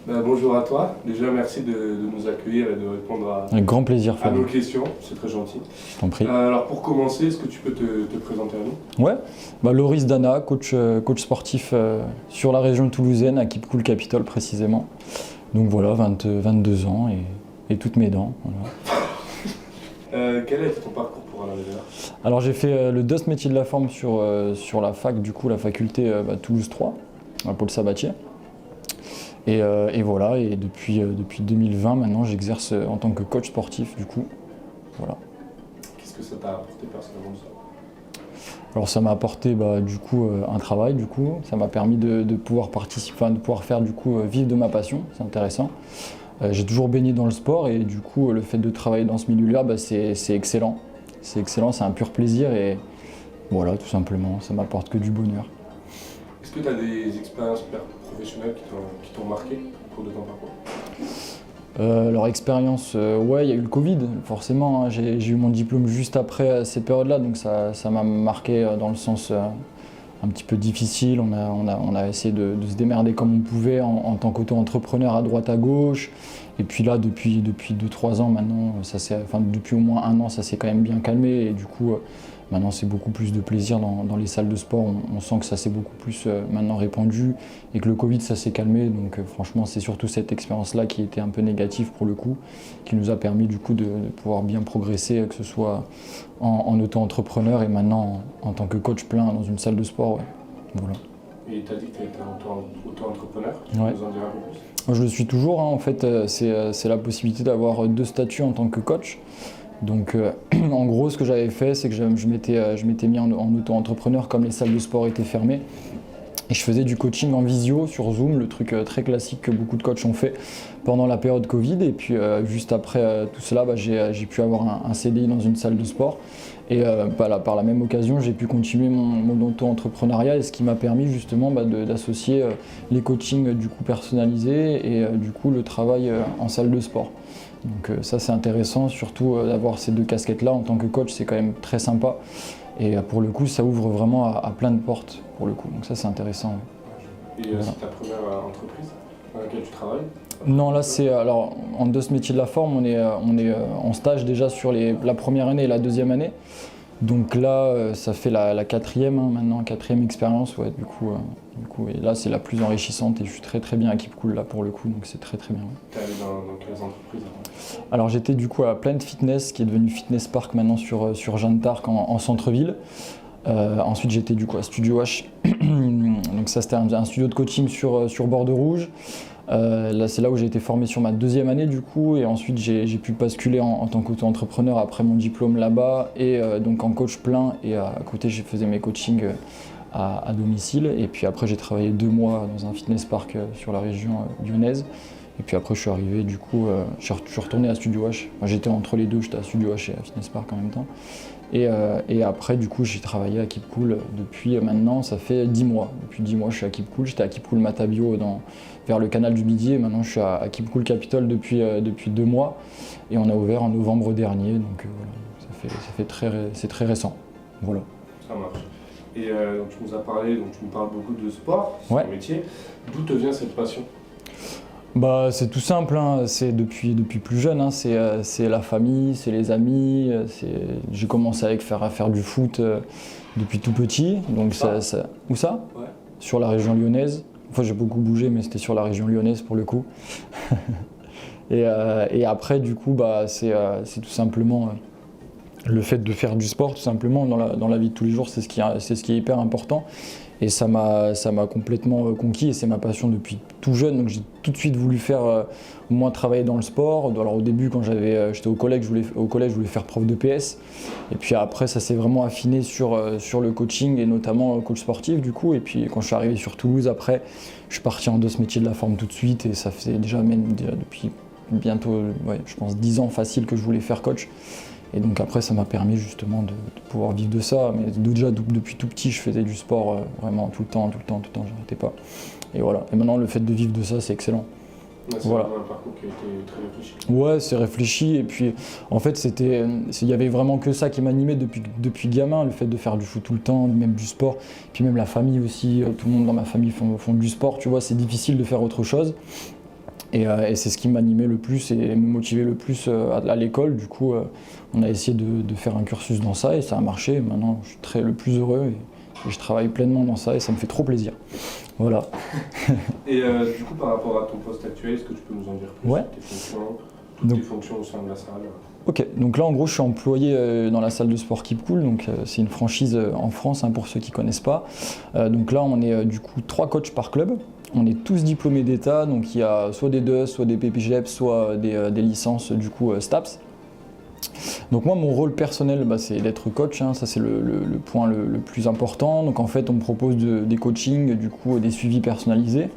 Bonjour à toi. Déjà, merci de nous accueillir et de répondre Avec grand plaisir, à nos Fabien. questions. C'est très gentil. Je t'en prie. Alors, pour commencer, est-ce que tu peux te présenter à nous? Ouais, Loris Dana, coach sportif sur la région toulousaine, à Keep Cool Capitol précisément. Donc voilà, 22 ans et toutes mes dents. Voilà. Quel a été ton parcours pour en arriver là? Alors j'ai fait le DOST métier de la forme sur la fac, du coup la faculté Toulouse 3, à Paul Sabatier. Et voilà, et depuis 2020 maintenant j'exerce en tant que coach sportif du coup. Voilà. Qu'est-ce que ça t'a apporté personnellement de ça? Alors ça m'a apporté un travail du coup, ça m'a permis de pouvoir participer, enfin, de pouvoir faire du coup vivre de ma passion, c'est intéressant. J'ai toujours baigné dans le sport et du coup le fait de travailler dans ce milieu-là, c'est excellent. C'est excellent, c'est un pur plaisir et voilà tout simplement, ça m'apporte que du bonheur. Est-ce que tu as des expériences professionnelles qui t'ont marqué au cours de ton parcours? Leur expérience, ouais, il y a eu le Covid, forcément, hein, j'ai eu mon diplôme juste après cette période-là, donc ça m'a marqué dans le sens un petit peu difficile. On a essayé de se démerder comme on pouvait en tant qu'auto-entrepreneur à droite à gauche. Et puis là, depuis 2-3 ans maintenant, depuis au moins un an, ça s'est quand même bien calmé. Et du coup, maintenant, c'est beaucoup plus de plaisir dans les salles de sport. On sent que ça s'est beaucoup plus maintenant répandu et que le Covid, ça s'est calmé. Donc franchement, c'est surtout cette expérience-là qui était un peu négative pour le coup, qui nous a permis du coup de pouvoir bien progresser, que ce soit en auto-entrepreneur et maintenant en tant que coach plein dans une salle de sport. Ouais. Voilà. Et tu as dit que tu étais auto-entrepreneur, tu Ouais. peux nous en dire un peu plus? Moi, je le suis toujours, hein. En fait, c'est la possibilité d'avoir 2 statuts en tant que coach. Donc en gros, ce que j'avais fait, c'est que je m'étais mis en auto-entrepreneur comme les salles de sport étaient fermées. Et je faisais du coaching en visio sur Zoom, le truc très classique que beaucoup de coachs ont fait pendant la période Covid. Et puis juste après tout cela, j'ai pu avoir un CDI dans une salle de sport. Et par la même occasion, j'ai pu continuer mon auto-entrepreneuriat, et ce qui m'a permis justement d'associer les coachings du coup personnalisés et du coup le travail en salle de sport. Donc ça c'est intéressant, surtout d'avoir ces 2 casquettes-là en tant que coach, c'est quand même très sympa. Et pour le coup, ça ouvre vraiment à plein de portes pour le coup. Donc ça c'est intéressant. Et Voilà. c'est ta première entreprise dans laquelle tu travailles? Non, là c'est alors en DOST métier de la forme, on est en stage déjà sur la première année et la deuxième année. Donc là, ça fait la quatrième maintenant, quatrième expérience, ouais, du coup, et là c'est la plus enrichissante et je suis très très bien à Keep Cool là pour le coup, donc c'est très très bien. Tu es allé dans quelles entreprises avant? Alors j'étais du coup à Planet Fitness, qui est devenu Fitness Park maintenant sur Jeanne d'Arc en centre-ville. Ensuite j'étais du coup à Studio H, donc ça c'était un studio de coaching sur Bordeaux-Rouge. Là c'est là où j'ai été formé sur ma deuxième année du coup, et ensuite j'ai pu basculer en tant qu'auto-entrepreneur après mon diplôme là-bas, et donc en coach plein, et à côté j'ai faisais mes coachings à domicile, et puis après j'ai travaillé 2 mois dans un fitness park sur la région lyonnaise. Et puis après je suis arrivé du coup, je suis retourné à Studio H. Enfin, j'étais entre les deux, j'étais à Studio H et à Fitness Park en même temps. Et après du coup j'ai travaillé à Keep Cool depuis maintenant, ça fait 10 mois. Depuis 10 mois je suis à Keep Cool, j'étais à Keep Cool Matabio vers le canal du Midi, et maintenant je suis à Keep Cool Capitol depuis 2 mois. Et on a ouvert en novembre dernier, donc voilà, c'est très récent. Voilà. Ça marche. Et donc tu nous as parlé, donc tu nous parles beaucoup de sport, c'est Ouais. ton métier. D'où te vient cette passion? C'est tout simple, hein. C'est depuis plus jeune, hein. C'est la famille, c'est les amis. J'ai commencé à faire du foot depuis tout petit. Donc où ça? Ouais. Sur la région lyonnaise. Enfin, j'ai beaucoup bougé, mais c'était sur la région lyonnaise pour le coup. Et après, du coup, c'est tout simplement le fait de faire du sport, tout simplement, dans la vie de tous les jours, c'est ce qui est hyper important. Et ça m'a complètement conquis, et c'est ma passion depuis tout jeune. Donc j'ai tout de suite voulu faire au moins travailler dans le sport. Alors au début, quand j'étais au collège, je voulais faire prof de PS. Et puis après, ça s'est vraiment affiné sur le coaching, et notamment coach sportif du coup. Et puis quand je suis arrivé sur Toulouse, après, je suis parti en DOST métier de la forme tout de suite. Et ça faisait déjà depuis bientôt, ouais, je pense 10 ans facile que je voulais faire coach. Et donc après, ça m'a permis justement de pouvoir vivre de ça. Mais déjà, depuis tout petit, je faisais du sport vraiment tout le temps, j'arrêtais pas. Et voilà. Et maintenant, le fait de vivre de ça, c'est excellent. Ouais, c'est Voilà. vraiment un parcours qui a été très réfléchi. Ouais, c'est réfléchi. Et puis, en fait, il y avait vraiment que ça qui m'animait depuis gamin, le fait de faire du foot tout le temps, même du sport. Puis même la famille aussi, tout le monde dans ma famille font du sport, tu vois, c'est difficile de faire autre chose. Et c'est ce qui m'animait le plus et me motivait le plus à l'école. Du coup, on a essayé de faire un cursus dans ça et ça a marché. Et maintenant, je suis le plus heureux et je travaille pleinement dans ça et ça me fait trop plaisir. Voilà. Et du coup, par rapport à ton poste actuel, est-ce que tu peux nous en dire plus sur tes fonctions, tes fonctions au sein de la salle? Ok, donc là en gros je suis employé dans la salle de sport Keep Cool, donc c'est une franchise en France pour ceux qui ne connaissent pas. Donc là on est du coup 3 coachs par club, on est tous diplômés d'État, donc il y a soit des DEUS, soit des PPGEP, soit des licences du coup STAPS. Donc moi mon rôle personnel c'est d'être coach, ça c'est le point le plus important. Donc en fait on me propose des coachings, du coup des suivis personnalisés,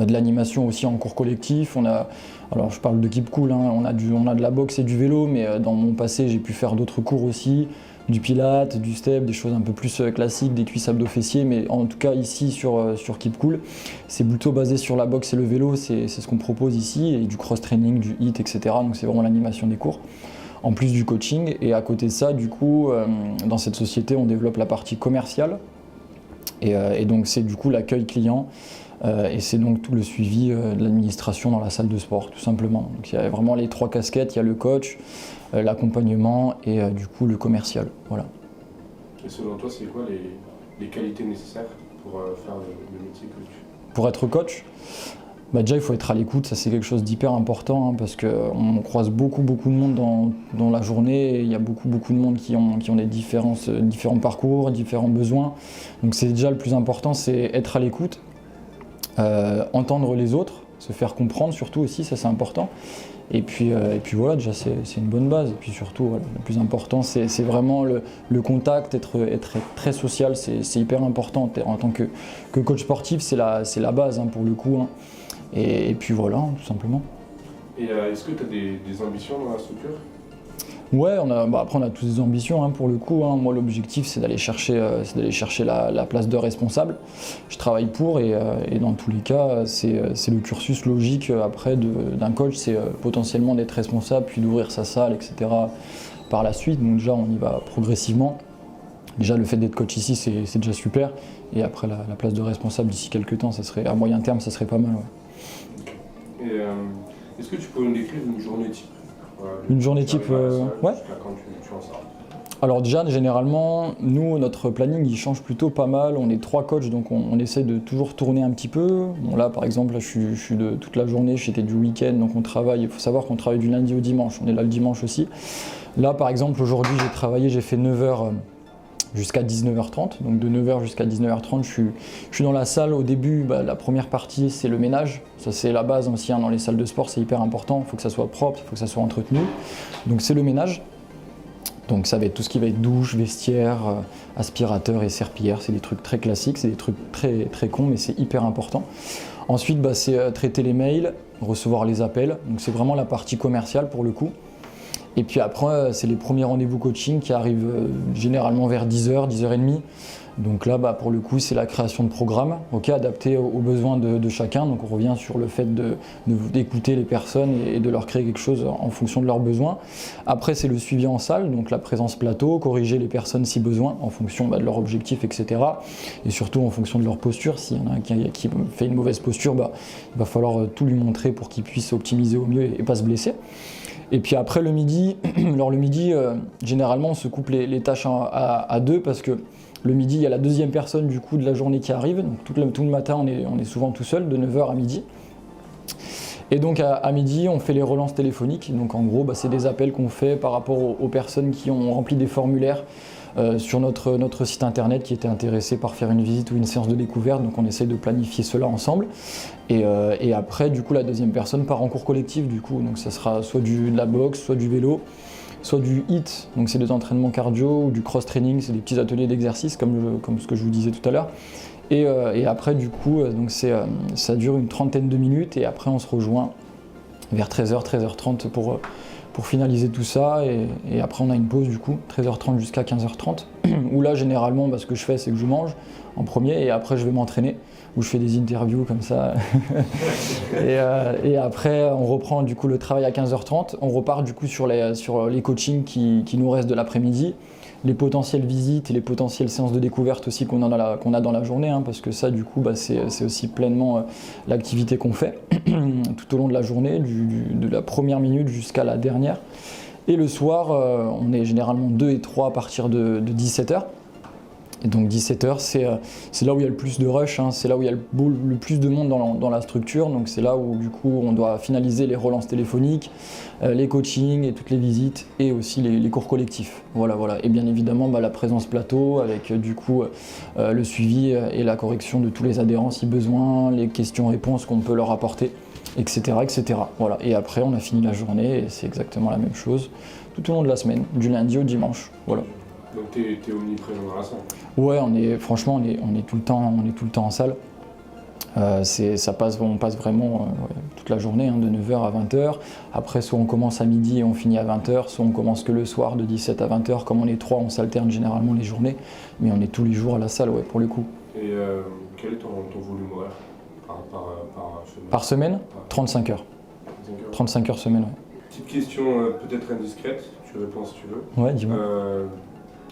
de l'animation aussi en cours collectif. Alors je parle de Keep Cool, on a de la boxe et du vélo, mais dans mon passé j'ai pu faire d'autres cours aussi, du pilates, du step, des choses un peu plus classiques, des cuisses abdos fessiers, mais en tout cas ici sur Keep Cool, c'est plutôt basé sur la boxe et le vélo, c'est ce qu'on propose ici, et du cross-training, du HIIT, etc. Donc c'est vraiment l'animation des cours, en plus du coaching. Et à côté de ça, du coup, dans cette société, on développe la partie commerciale, et donc c'est du coup l'accueil client, et c'est donc tout le suivi de l'administration dans la salle de sport, tout simplement. Donc il y a vraiment les 3 casquettes, il y a le coach, l'accompagnement et du coup le commercial. Voilà. Et selon toi, c'est quoi les qualités nécessaires pour faire le métier coach? Pour être coach, déjà il faut être à l'écoute, ça c'est quelque chose d'hyper important, parce qu'on croise beaucoup de monde dans la journée, et il y a beaucoup de monde qui ont des différents parcours, différents besoins. Donc c'est déjà le plus important, c'est être à l'écoute. Entendre les autres, se faire comprendre surtout aussi, ça c'est important. Et puis voilà, déjà c'est une bonne base. Et puis surtout, voilà, le plus important c'est vraiment le contact, être très social, c'est hyper important. En tant que coach sportif, c'est la base pour le coup. Et puis voilà, tout simplement. Et est-ce que tu as des ambitions dans la structure? Ouais, après on a tous des ambitions pour le coup. Moi l'objectif c'est d'aller chercher la place de responsable. Je travaille pour et dans tous les cas c'est le cursus logique après d'un coach, c'est potentiellement d'être responsable puis d'ouvrir sa salle, etc. par la suite. Donc déjà on y va progressivement. Déjà le fait d'être coach ici c'est déjà super, et après la place de responsable d'ici quelques temps, ça serait à moyen terme, ça serait pas mal. Ouais. Et est-ce que tu peux nous décrire une journée type? Une journée type, ouais. Jusqu'à quand tu en sors? Alors déjà, généralement, nous, notre planning, il change plutôt pas mal. On est 3 coachs, donc on essaie de toujours tourner un petit peu. Bon, là, par exemple, je suis de toute la journée, j'étais du week-end, donc on travaille. Il faut savoir qu'on travaille du lundi au dimanche. On est là le dimanche aussi. Là, par exemple, aujourd'hui, j'ai fait 9h jusqu'à 19h30. Donc de 9h jusqu'à 19h30, je suis dans la salle. Au début, la première partie, c'est le ménage. Ça, c'est la base aussi dans les salles de sport, c'est hyper important. Il faut que ça soit propre, il faut que ça soit entretenu. Donc c'est le ménage. Donc ça va être tout ce qui va être douche, vestiaire, aspirateur et serpillière. C'est des trucs très classiques, c'est des trucs très cons, mais c'est hyper important. Ensuite, c'est traiter les mails, recevoir les appels. Donc c'est vraiment la partie commerciale pour le coup. Et puis après, c'est les premiers rendez-vous coaching qui arrivent généralement vers 10h, 10h30. Donc là, pour le coup, c'est la création de programmes, adaptés aux besoins de chacun. Donc on revient sur le fait d'écouter les personnes et de leur créer quelque chose en fonction de leurs besoins. Après, c'est le suivi en salle, donc la présence plateau, corriger les personnes si besoin, en fonction de leur objectif, etc. Et surtout en fonction de leur posture. S'il y en a un qui fait une mauvaise posture, il va falloir tout lui montrer pour qu'il puisse optimiser au mieux et pas se blesser. Et puis après le midi, généralement on se coupe les tâches à 2, parce que le midi il y a la deuxième personne du coup de la journée qui arrive, donc tout le matin on est souvent tout seul de 9h à midi. Et donc à midi on fait les relances téléphoniques, donc en gros c'est des appels qu'on fait par rapport aux personnes qui ont rempli des formulaires sur notre site internet, qui étaient intéressés par faire une visite ou une séance de découverte. Donc on essaie de planifier cela ensemble. Et après du coup la deuxième personne part en cours collectif du coup, donc ça sera soit de la boxe, soit du vélo, soit du HIIT, donc c'est des entraînements cardio, ou du cross-training, c'est des petits ateliers d'exercice comme ce que je vous disais tout à l'heure. Et après du coup ça dure une trentaine de minutes, et après on se rejoint vers 13h, 13h30 pour finaliser tout ça, et après on a une pause du coup, 13h30 jusqu'à 15h30, où là généralement ce que je fais c'est que je mange en premier, et après je vais m'entraîner, où je fais des interviews comme ça, et après on reprend du coup le travail à 15h30, on repart du coup sur les coachings qui nous restent de l'après-midi, les potentielles visites et les potentielles séances de découverte aussi qu'on a dans la journée, hein, parce que ça du coup c'est aussi pleinement l'activité qu'on fait tout au long de la journée, de la première minute jusqu'à la dernière. Et le soir, on est généralement 2 et 3 à partir de 17h. Et donc 17h, c'est là où il y a le plus de rush, hein, c'est là où il y a le plus de monde dans la structure. Donc c'est là où du coup on doit finaliser les relances téléphoniques, les coachings et toutes les visites et aussi les cours collectifs. Voilà. Et bien évidemment la présence plateau avec du coup le suivi et la correction de tous les adhérents si besoin, les questions-réponses qu'on peut leur apporter, etc. Voilà. Et après on a fini la journée et c'est exactement la même chose tout au long de la semaine, du lundi au dimanche. Voilà. Donc tu es omniprésent dans la salle? Ouais, on est tout le temps en salle. On passe vraiment toute la journée, hein, de 9h à 20h. Après, soit on commence à midi et on finit à 20h, soit on commence que le soir de 17 à 20h. Comme on est 3, on s'alterne généralement les journées, mais on est tous les jours à la salle, ouais, pour le coup. Et quel est ton volume horaire par semaine? Par semaine, 35 heures. 35 heures semaine, ouais. Petite question peut-être indiscrète, tu réponds si tu veux. Ouais, dis-moi.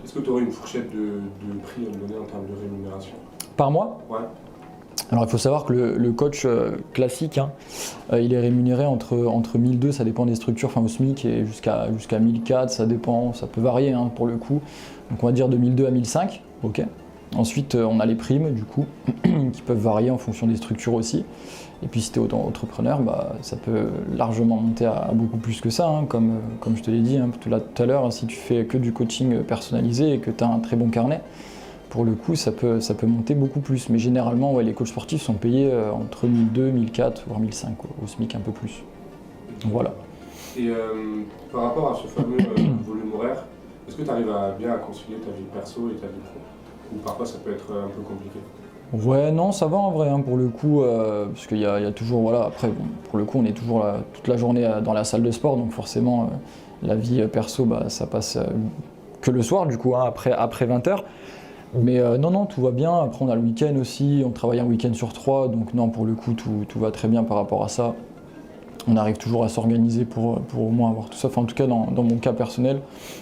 Est-ce que tu aurais une fourchette de prix à me donner en termes de rémunération? Par mois? Ouais. Alors il faut savoir que le coach classique, hein, il est rémunéré entre 1002, ça dépend des structures, enfin au SMIC, et jusqu'à 1004, ça dépend, ça peut varier, hein, pour le coup. Donc on va dire de 1002 à 1005, ok. Ensuite on a les primes du coup, qui peuvent varier en fonction des structures aussi. Et puis si tu es entrepreneur, ça peut largement monter à beaucoup plus que ça, hein, comme je te l'ai dit, hein, tout à l'heure, si tu fais que du coaching personnalisé et que tu as un très bon carnet, pour le coup ça peut monter beaucoup plus. Mais généralement ouais, les coachs sportifs sont payés entre 1002, 1004, voire 1005, au SMIC un peu plus. Voilà. Et par rapport à ce fameux volume horaire, est-ce que tu arrives bien à concilier ta vie perso et ta vie pro? Ou parfois ça peut être un peu compliqué? Ouais, non, ça va en vrai, hein, pour le coup, parce qu'il y a toujours, voilà, après, bon, pour le coup, on est toujours là, toute la journée dans la salle de sport, donc forcément, la vie perso, ça passe que le soir, du coup, hein, après 20h. Mais non, tout va bien. Après, on a le week-end aussi, on travaille un week-end sur 3, donc non, pour le coup, tout va très bien par rapport à ça. On arrive toujours à s'organiser pour au moins avoir tout ça. Enfin, en tout cas, dans mon cas personnel,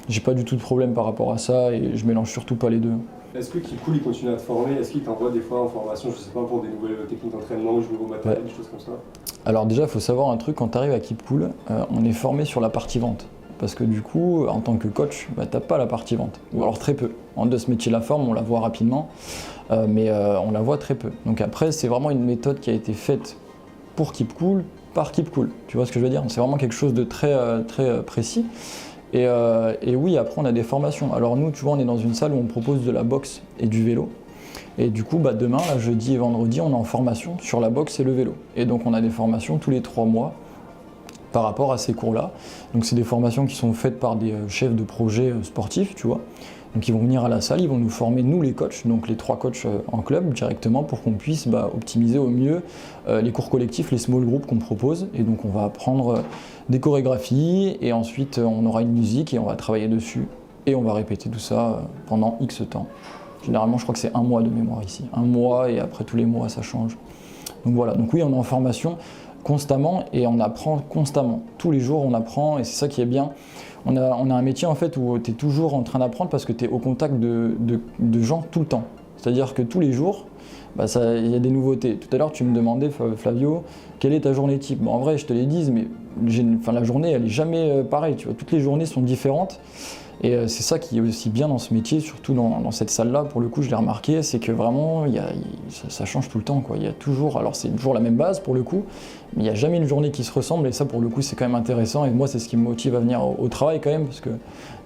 j'ai pas du tout de problème par rapport à ça et je mélange surtout pas les deux. Est-ce que Keep Cool il continue à te former? Est-ce qu'il t'envoie des fois en formation, je sais pas, pour des nouvelles techniques d'entraînement ou du nouveau matériel, des choses comme ça? Alors déjà, il faut savoir un truc, quand tu arrives à Keep Cool, on est formé sur la partie vente. Parce que du coup, en tant que coach, t'as pas la partie vente. Ou alors très peu. En de ce métier la forme, on la voit rapidement, mais on la voit très peu. Donc après, c'est vraiment une méthode qui a été faite pour Keep Cool, par Keep Cool. Tu vois ce que je veux dire? C'est vraiment quelque chose de très précis. Et oui, après on a des formations. Alors nous, tu vois, on est dans une salle où on propose de la boxe et du vélo. Et du coup, demain, là, jeudi et vendredi, on est en formation sur la boxe et le vélo. Et donc on a des formations tous les 3 mois par rapport à ces cours-là. Donc c'est des formations qui sont faites par des chefs de projet sportifs, tu vois. Donc ils vont venir à la salle, ils vont nous former, nous les coachs, donc les 3 coachs en club directement, pour qu'on puisse optimiser au mieux les cours collectifs, les small groups qu'on propose. Et donc on va apprendre des chorégraphies et ensuite on aura une musique et on va travailler dessus. Et on va répéter tout ça pendant X temps. Généralement je crois que c'est 1 mois de mémoire ici. 1 mois et après tous les mois ça change. Donc voilà, donc oui on est en formation constamment et on apprend constamment. Tous les jours on apprend et c'est ça qui est bien. On a un métier en fait où tu es toujours en train d'apprendre parce que tu es au contact de gens tout le temps. C'est-à-dire que tous les jours, il y a des nouveautés. Tout à l'heure tu me demandais, Flavio, quelle est ta journée type? En vrai je te l'ai dit, mais la journée elle est jamais pareille. Tu vois, toutes les journées sont différentes. Et c'est ça qui est aussi bien dans ce métier, surtout dans cette salle-là, pour le coup je l'ai remarqué, c'est que vraiment ça change tout le temps, quoi. Il y a toujours, alors c'est toujours la même base pour le coup, mais il n'y a jamais une journée qui se ressemble et ça pour le coup c'est quand même intéressant et moi c'est ce qui me motive à venir au travail quand même, parce que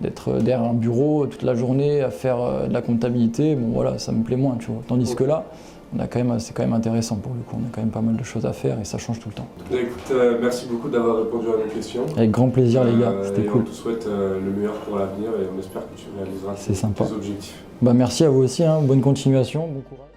d'être derrière un bureau toute la journée à faire de la comptabilité, bon voilà, ça me plaît moins, tu vois. Tandis que là, c'est quand même intéressant pour le coup, on a quand même pas mal de choses à faire et ça change tout le temps. Écoute, merci beaucoup d'avoir répondu à mes questions. Avec grand plaisir les gars, c'était cool. On te souhaite le meilleur pour l'avenir et on espère que tu réaliseras tes objectifs. Merci à vous aussi, hein. Bonne continuation, bon courage.